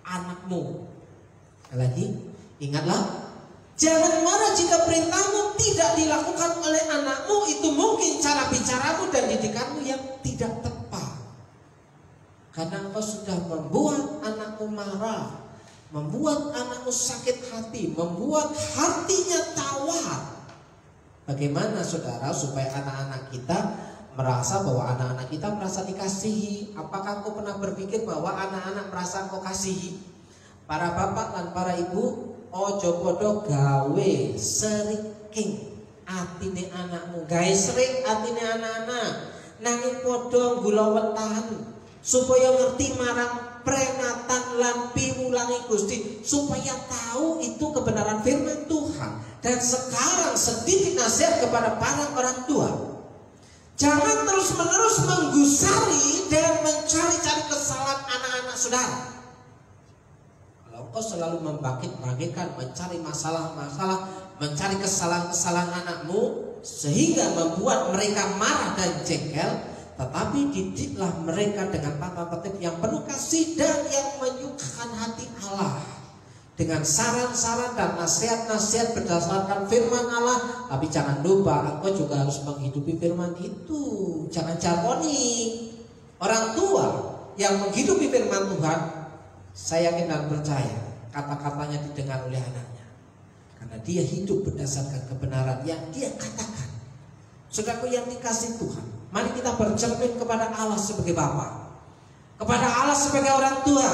anakmu. Sekali lagi, ingatlah, jangan marah jika perintahmu tidak dilakukan oleh anakmu. Itu mungkin cara bicaramu dan didikanmu yang tidak tepat. Karena engkau sudah membuat anakmu marah, membuat anakmu sakit hati, membuat hatinya tawar. Bagaimana saudara supaya anak-anak kita merasa bahwa anak-anak kita merasa dikasihi? Apakah kau pernah berpikir bahwa anak-anak merasa kau kasihi? Para bapak dan para ibu, ojo podo gawe seriking atine anakmu, gawe sering atine anak-anak, nanging podo gulawetahan supaya ngerti marang prenatan lan piwulangi Gusti, supaya tahu itu kebenaran firman Tuhan. Dan sekarang sedikit nasihat kepada para orang tua. Jangan terus-menerus menggusari dan mencari-cari kesalahan anak-anak saudara. Kalau kau selalu membangkit-bangkitkan, mencari masalah-masalah, mencari kesalahan-kesalahan anakmu, sehingga membuat mereka marah dan jengkel, tetapi didiklah mereka dengan tata tertib yang penuh kasih dan yang menyukakan hati Allah, dengan saran-saran dan nasihat-nasihat berdasarkan firman Allah. Tapi jangan lupa, engkau juga harus menghidupi firman itu. Jangan jargoni. Orang tua yang menghidupi firman Tuhan, saya yakin dan percaya kata-katanya didengar oleh anaknya, karena dia hidup berdasarkan kebenaran yang dia katakan. Saudaraku yang dikasihi Tuhan, mari kita bercermin kepada Allah sebagai Bapa, kepada Allah sebagai orang tua.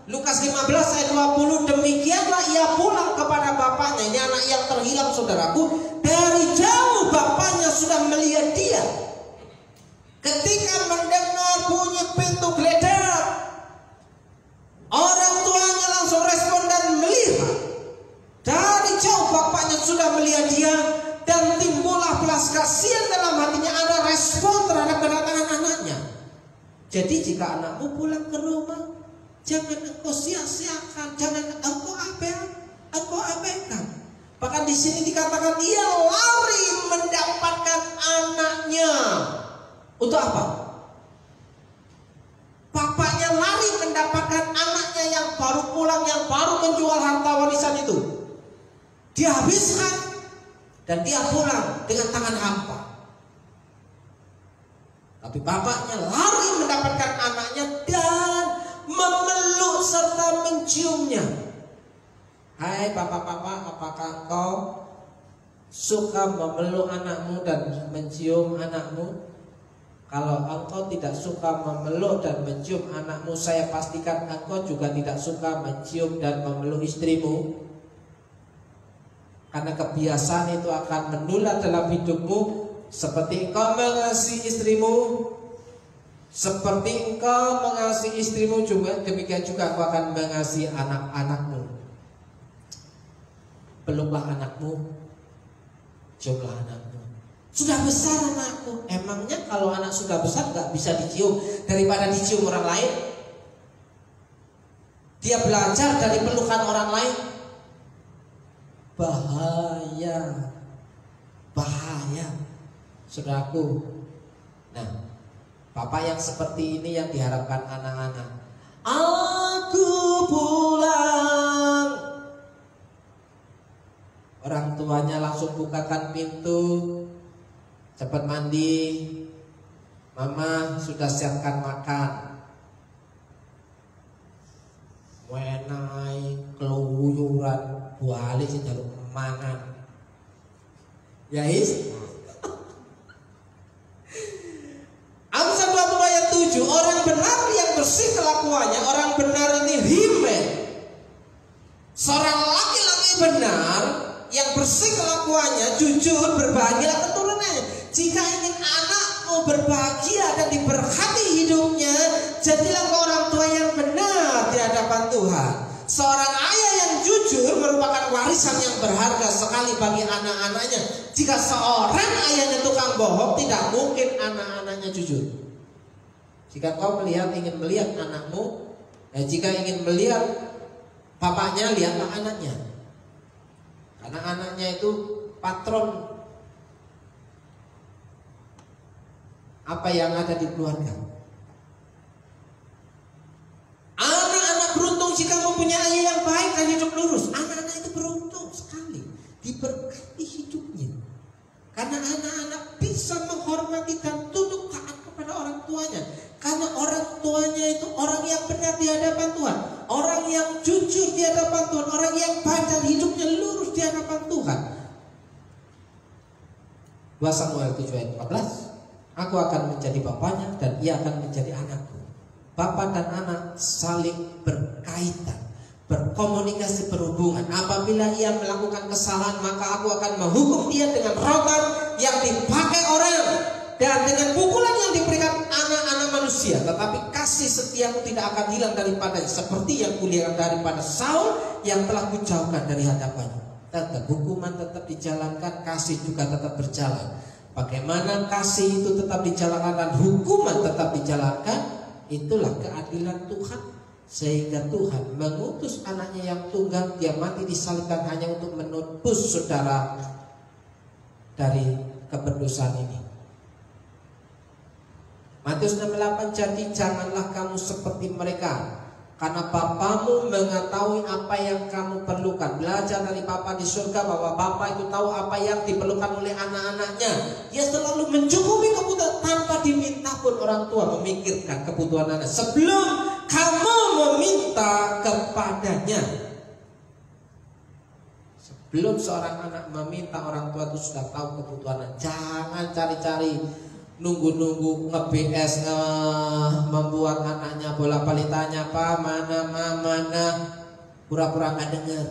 Lukas 15 ayat 20, demikianlah ia pulang kepada bapaknya. Ini anak yang terhilang saudaraku. Dari jauh bapaknya sudah melihat dia. Ketika mendengar bunyi pintu geledak, orang tuanya langsung respon dan melihat. Dari jauh bapaknya sudah melihat dia, dan timbullah belas kasihan dalam hatinya. Ada respon terhadap kedatangan anaknya. Jadi jika anakmu pulang ke rumah, jangan engkau sia-siakan, jangan engkau abaikan. Bahkan di sini dikatakan ia lari mendapatkan anaknya. Untuk apa? Bapaknya lari mendapatkan anaknya yang baru pulang, yang baru menjual harta warisan itu. Dia habiskan dan dia pulang dengan tangan hampa. Tapi bapaknya lari mendapatkan anaknya dan memeluk serta menciumnya. Hai bapak-bapak, apakah engkau suka memeluk anakmu dan mencium anakmu? Kalau engkau tidak suka memeluk dan mencium anakmu, saya pastikan engkau juga tidak suka mencium dan memeluk istrimu. Karena kebiasaan itu akan menular dalam hidupmu. Seperti engkau mengasihi istrimu, seperti engkau mengasihi istrimu, juga demikian juga engkau akan mengasihi anak-anakmu. Peluklah anakmu, ciumlah anakmu. Sudah besar anakku. Emangnya kalau anak sudah besar gak bisa dicium daripada dicium orang lain? Dia belajar dari pelukan orang lain. Bahaya, bahaya, saudaraku. Nah, bapak yang seperti ini yang diharapkan anak-anak. Aku pulang. Orang tuanya langsung bukakan pintu. Cepat mandi. Mama sudah siapkan makan. Wenai keluyuran balik sih jaluk mangan. Ya is. bersih kelakuannya, jujur, berbahagialah keturunannya. Jika ingin anakmu berbahagia dan diberkati hidupnya, jadilah orang tua yang benar di hadapan Tuhan. Seorang ayah yang jujur merupakan warisan yang berharga sekali bagi anak-anaknya. Jika seorang ayahnya tukang bohong, tidak mungkin anak-anaknya jujur. Jika kau ingin melihat anakmu, jika ingin melihat bapaknya, lihatlah anaknya. Karena anaknya itu patron apa yang ada di keluarga. Anak-anak beruntung jika mempunyai ayah yang baik dan hidup lurus. Anak-anak itu beruntung sekali, diberkati hidupnya. Karena anak-anak bisa menghormati dan tunduk taat kepada orang tuanya. Karena orang tuanya itu orang yang benar di hadapan Tuhan, orang yang jujur di hadapan Tuhan, orang yang baik dan hidupnya lurus di hadapan Tuhan. 2 Samuel 7 ayat 14. Aku akan menjadi bapaknya dan ia akan menjadi anakku. Bapa dan anak saling berkaitan, berkomunikasi, berhubungan. Apabila ia melakukan kesalahan, maka aku akan menghukum dia dengan rotan yang dipakai orang dan dengan pukulan yang diberikan anak-anak manusia. Tetapi kasih setiaku tidak akan hilang daripadanya, seperti yang kulihat daripada Saul yang telah kujauhkan dari hadapannya. Tetap hukuman tetap dijalankan, kasih juga tetap berjalan. Bagaimana kasih itu tetap dijalankan dan hukuman tetap dijalankan, itulah keadilan Tuhan. Sehingga Tuhan mengutus anaknya yang tunggal, dia mati disalibkan hanya untuk menebus saudara dari keberdosaan ini. Matius 6:8, jadi janganlah kamu seperti mereka, karena Bapamu mengetahui apa yang kamu perlukan. Belajar dari Bapa di surga bahwa Bapa itu tahu apa yang diperlukan oleh anak-anaknya. Dia selalu mencukupi kebutuhan tanpa diminta pun orang tua memikirkan kebutuhan anak sebelum kamu meminta kepadanya. Sebelum seorang anak meminta, orang tua itu sudah tahu kebutuhan. Jangan cari-cari, nunggu-nunggu nge-BS, membuat anaknya bolak-balik tanya, "Pa, mana?" Pura-pura nggak dengar.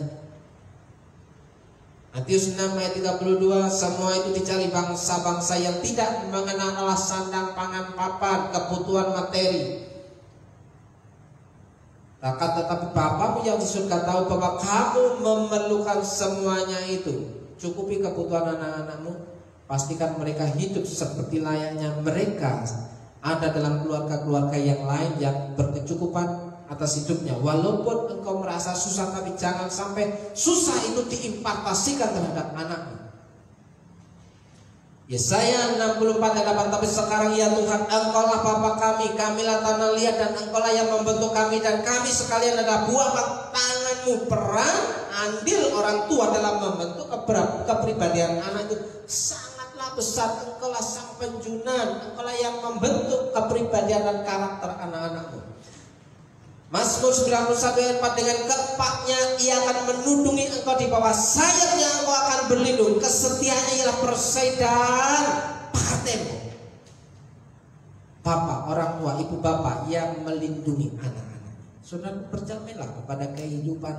Matius 6 ayat 32, semua itu dicari bangsa-bangsa yang tidak mengenal Allah, sandang, pangan, papan, kebutuhan materi. Tetapi Bapamu yang di surga tahu bahwa kamu memerlukan semuanya itu. Cukupi kebutuhan anak-anakmu. Pastikan mereka hidup seperti layaknya mereka ada dalam keluarga-keluarga yang lain yang berkecukupan atas hidupnya. Walaupun engkau merasa susah, tapi jangan sampai susah itu diimpartasikan terhadap anakmu. Yesaya 64 ayat 8, tapi sekarang ya Tuhan, Engkaulah Bapa kami, kamilah tanah liat, dan Engkaulah yang membentuk kami, dan kami sekalian adalah buah tanganmu. Peran andil orang tua dalam membentuk kepribadian anak itu sangatlah besar. Engkaulah sang penjunan, Engkaulah yang membentuk kepribadian dan karakter anak-anakmu. Mazmur 91 ayat 4, dengan kepaknya ia akan menundungi engkau, di bawah sayapnya engkau akan berlindung. Kesetiaannya ialah perisai dan pakaianmu. Bapak, orang tua, ibu bapak yang melindungi anak-anak. Saudara, percayalah kepada kehidupan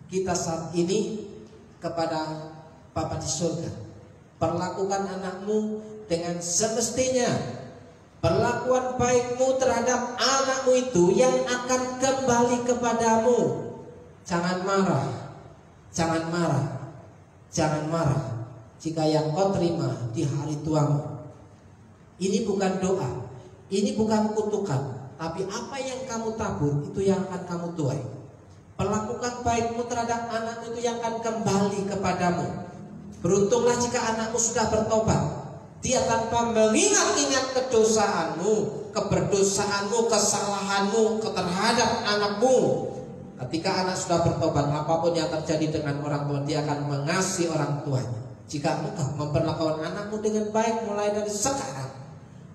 kita saat ini kepada Bapa di surga. Perlakukan anakmu dengan semestinya. Perlakuan baikmu terhadap anakmu itu yang akan kembali kepadamu. Jangan marah, jangan marah, jangan marah jika yang kau terima di hari tuamu. Ini bukan doa, ini bukan kutukan, tapi apa yang kamu tabur itu yang akan kamu tuai. Perlakukan baikmu terhadap anakmu itu yang akan kembali kepadamu. Beruntunglah jika anakmu sudah bertobat. Dia tanpa mengingat-ingat kedosaanmu, keberdosaanmu, kesalahanmu terhadap anakmu. Ketika anak sudah bertobat, apapun yang terjadi dengan orang tua, dia akan mengasihi orang tuanya. Jika engkau memperlakukan anakmu dengan baik mulai dari sekarang,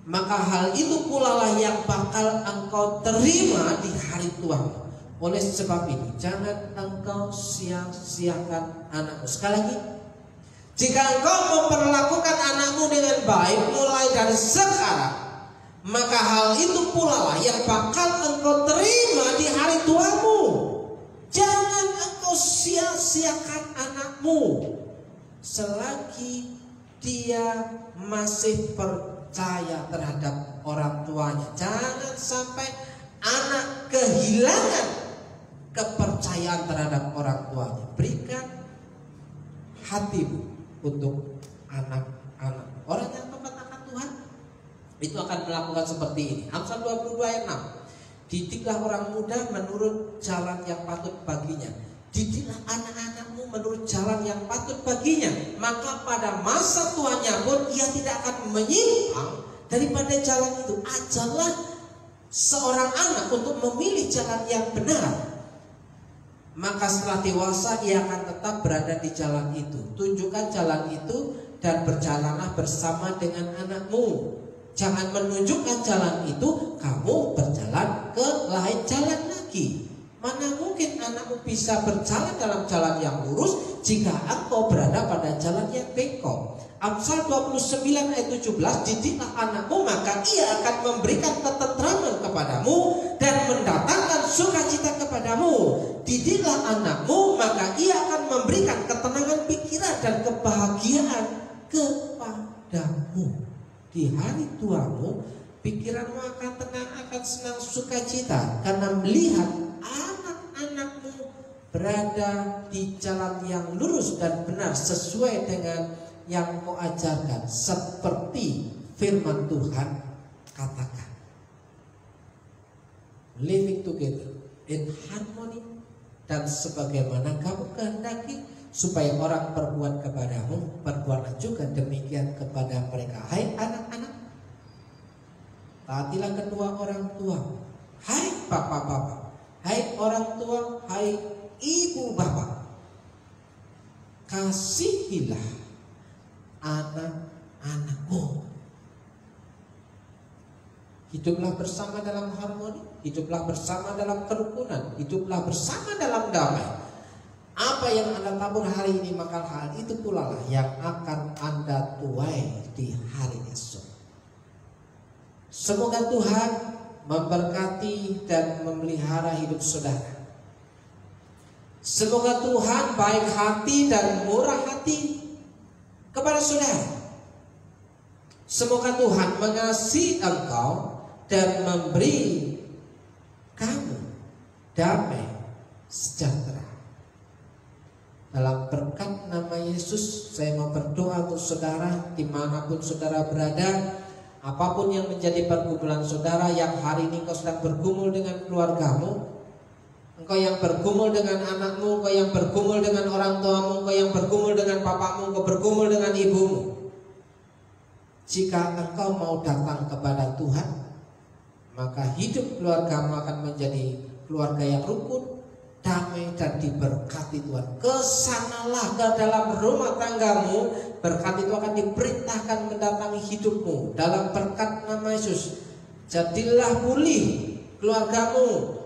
maka hal itu pula lah yang bakal engkau terima di hari tuamu. Oleh sebab itu, jangan engkau sia-siakan anakmu. Sekali lagi, jika engkau memperlakukan anakmu dengan baik mulai dari sekarang, maka hal itu pula lah yang bakal engkau terima di hari tuamu. Jangan engkau kau sia-siakan anakmu selagi dia masih percaya terhadap orang tuanya. Jangan sampai anak kehilangan kepercayaan terhadap orang tuanya. Berikan hatimu untuk anak-anak. Orang yang taat akan Tuhan itu akan melakukan seperti ini. Amsal 22 ayat 6. Didiklah orang muda menurut jalan yang patut baginya. Didiklah anak-anakmu menurut jalan yang patut baginya. Maka pada masa tuanya pun ia tidak akan menyimpang daripada jalan itu. Ajarlah seorang anak untuk memilih jalan yang benar. Maka setelah dewasa ia akan tetap berada di jalan itu. Tunjukkan jalan itu dan berjalanlah bersama dengan anakmu. Jangan menunjukkan jalan itu, kamu berjalan ke lain jalan lagi. Mana mungkin anakmu bisa berjalan dalam jalan yang lurus jika engkau berada pada jalan yang bengkok. Amsal 29 ayat 17. Didiklah anakmu maka ia akan memberikan ketentraman kepadamu dan mendatangkan sukacita kepadamu. Didiklah anakmu maka ia akan memberikan ketenangan pikiran dan kebahagiaan kepadamu. Di hari tuamu pikiranmu akan tenang, akan senang, sukacita karena melihat anak-anakmu berada di jalan yang lurus dan benar sesuai dengan yang kau ajarkan, seperti firman Tuhan katakan. Living together in harmony, dan sebagaimana kamu kehendaki supaya orang berbuat kepadamu, perbuatlah juga demikian kepada mereka. Hai anak-anak, taatilah kedua orang tua. Hai bapak-bapak, hai orang tua, hai ibu bapak, kasihilah anak-anakmu. Hiduplah bersama dalam harmoni, hiduplah bersama dalam kerukunan, hiduplah bersama dalam damai. Apa yang Anda tabur hari ini, maka hal itu pula lah yang akan Anda tuai di hari esok. Semoga Tuhan memberkati dan memelihara hidup saudara. Semoga Tuhan baik hati dan murah hati kepada saudara. Semoga Tuhan mengasihi engkau dan memberi kamu damai sejahtera. Dalam berkat nama Yesus, saya mau berdoa untuk saudara dimanapun saudara berada. Apapun yang menjadi pergumulan saudara, yang hari ini engkau sedang bergumul dengan keluargamu, engkau yang bergumul dengan anakmu, engkau yang bergumul dengan orang tuamu, engkau yang bergumul dengan papamu, engkau bergumul dengan ibumu. Jika engkau mau datang kepada Tuhan, maka hidup keluargamu akan menjadi keluarga yang rukun, damai dan diberkati Tuhan. Kesanalah ke dalam rumah tanggamu, berkat itu akan diperintahkan mendatangi hidupmu. Dalam berkat nama Yesus, jadilah pulih keluargamu,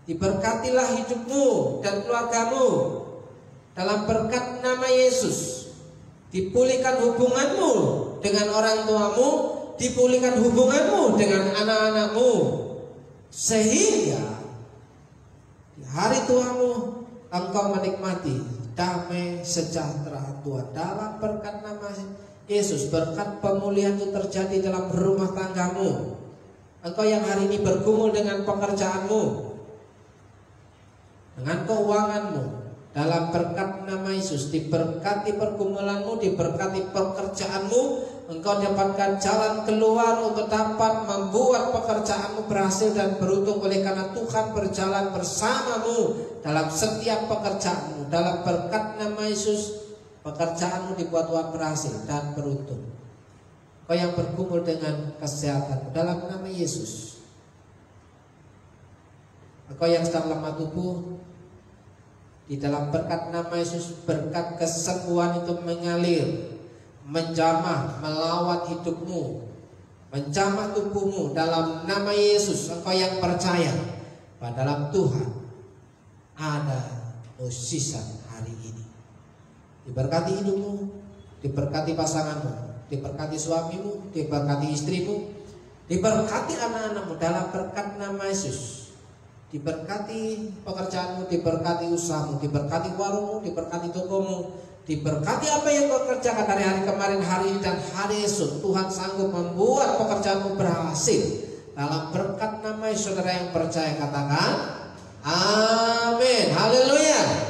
diberkatilah hidupmu dan keluargamu. Dalam berkat nama Yesus, dipulihkan hubunganmu dengan orang tuamu, dipulihkan hubunganmu dengan anak-anakmu, sehingga hari tuamu engkau menikmati damai sejahtera Tuhan. Dalam berkat nama Yesus, berkat pemulihan itu terjadi dalam rumah tanggamu. Engkau yang hari ini bergumul dengan pekerjaanmu, dengan keuanganmu, dalam berkat nama Yesus diberkati pergumulanmu, diberkati pekerjaanmu. Engkau dapatkan jalan keluar untuk dapat membuat pekerjaanmu berhasil dan beruntung, oleh karena Tuhan berjalan bersamamu dalam setiap pekerjaanmu. Dalam berkat nama Yesus, pekerjaanmu dibuat Tuhan berhasil dan beruntung. Engkau yang bergumul dengan kesehatan, dalam nama Yesus. Engkau yang sedang lemah tubuh, di dalam berkat nama Yesus, berkat kesembuhan itu mengalir, menjamah melawat hidupmu, menjamah tubuhmu. Dalam nama Yesus, engkau yang percaya bahwa dalam Tuhan ada mukjizat hari ini. Diberkati hidupmu, diberkati pasanganmu, diberkati suamimu, diberkati istrimu, diberkati anak-anakmu. Dalam berkat nama Yesus, Diberkati pekerjaanmu, diberkati usahamu, diberkati warungmu, diberkati tokomu, diberkati apa yang kau kerjakan dari hari kemarin, hari ini, dan hari esok. Tuhan sanggup membuat pekerjaanmu berhasil. Dalam berkat nama saudara yang percaya katakan amin. Haleluya.